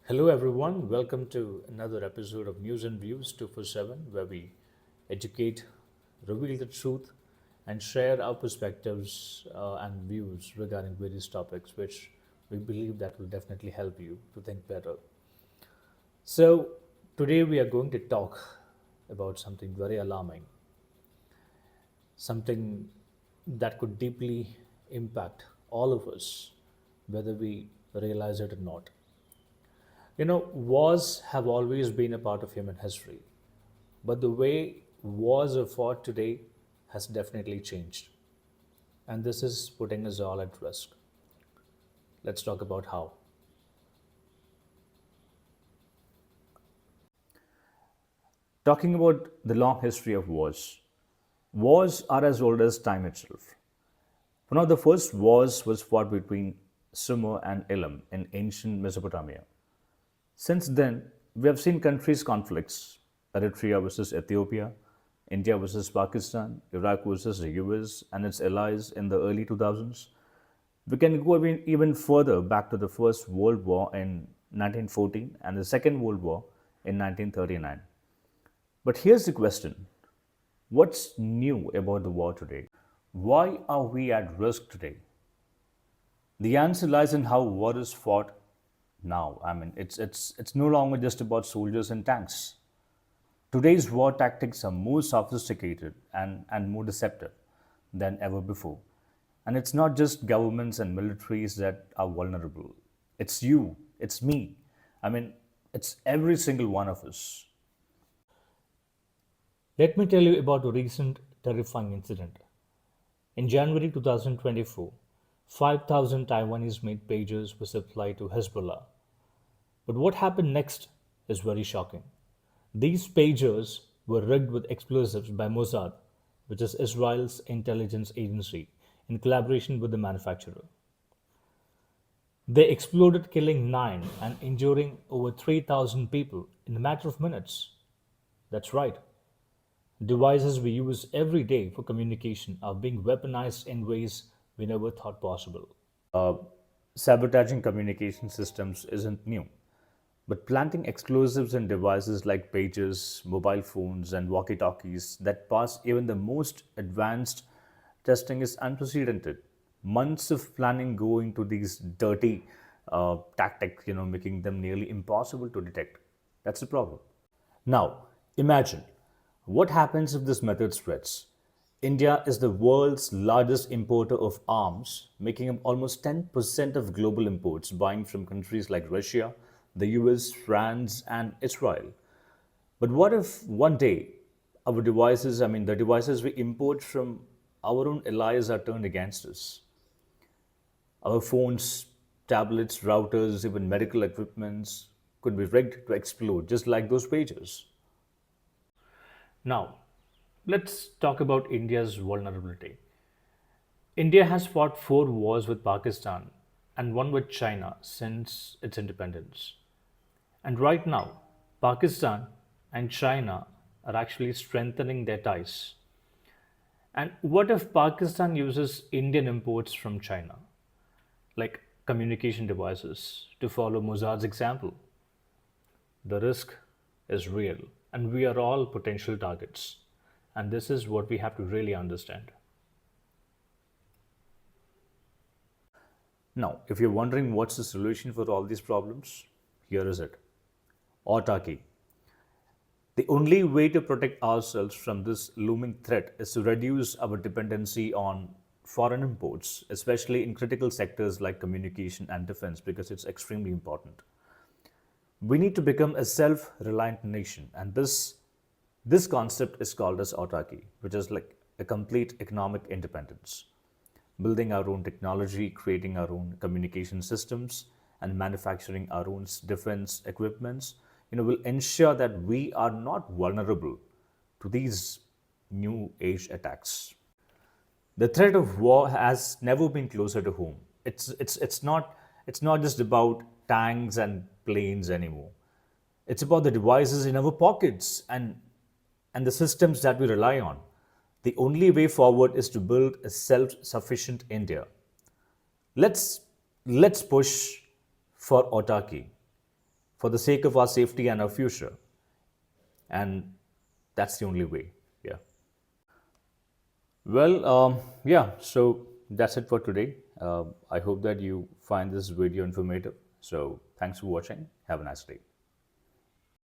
Hello, everyone. Welcome to another episode of News and Views 247, where we educate, reveal the truth, and share our perspectives and views regarding various topics, which we believe that will definitely help you to think better. So, today we are going to talk about something very alarming, something that could deeply impact all of us, whether we realize it or not. Wars have always been a part of human history, but the way wars are fought today has definitely changed. And this is putting us all at risk. Let's talk about how. Talking about the long history of wars. Wars are as old as time itself. One of the first wars was fought between Sumer and Elam in ancient Mesopotamia. Since then, we have seen countries' conflicts: Eritrea versus Ethiopia, India versus Pakistan, Iraq versus the US and its allies in the early 2000s. We can go even further back to the First World War in 1914 and the Second World War in 1939. But here's the question: what's new about the war today? Why are we at risk today? The answer lies in how war is fought now. It's no longer just about soldiers and tanks. Today's war tactics are more sophisticated and more deceptive than ever before. And it's not just governments and militaries that are vulnerable. It's you, it's me. I mean, it's every single one of us. Let me tell you about a recent terrifying incident. In January 2024, 5,000 Taiwanese made pagers were supplied to Hezbollah. But what happened next is very shocking. These pagers were rigged with explosives by Mossad, which is Israel's intelligence agency, in collaboration with the manufacturer. They exploded, killing 9 and injuring over 3,000 people in a matter of minutes. That's right. Devices we use every day for communication are being weaponized in ways we never thought possible. Sabotaging communication systems isn't new, but planting explosives in devices like pagers, mobile phones, and walkie talkies that pass even the most advanced testing is unprecedented. Months of planning go into these dirty tactics, making them nearly impossible to detect. That's the problem. Now, imagine what happens if this method spreads. India is the world's largest importer of arms, making up almost 10% of global imports, buying from countries like Russia, the US, France, and Israel. But what if one day the devices we import from our own allies are turned against us? Our phones, tablets, routers, even medical equipments could be rigged to explode, just like those pages. Now, let's talk about India's vulnerability. India has fought 4 wars with Pakistan and one with China since its independence. And right now, Pakistan and China are actually strengthening their ties. And what if Pakistan uses Indian imports from China, like communication devices, to follow Mossad's example? The risk is real, and we are all potential targets. And this is what we have to really understand. Now, if you're wondering what's the solution for all these problems, here is it: autarky. The only way to protect ourselves from this looming threat is to reduce our dependency on foreign imports, especially in critical sectors like communication and defense, because it's extremely important. We need to become a self-reliant nation, and this concept is called as autarky, which is like a complete economic independence. Building our own technology, creating our own communication systems, and manufacturing our own defense equipments, will ensure that we are not vulnerable to these new age attacks. The threat of war has never been closer to home. It's not just about tanks and planes anymore. It's about the devices in our pockets and the systems that we rely on. The only way forward is to build a self-sufficient India. Let's push for autarky. for the sake of our safety and our future. And that's the only way. Yeah. Well, yeah, so that's it for today. I hope that you find this video informative. So thanks for watching. Have a nice day.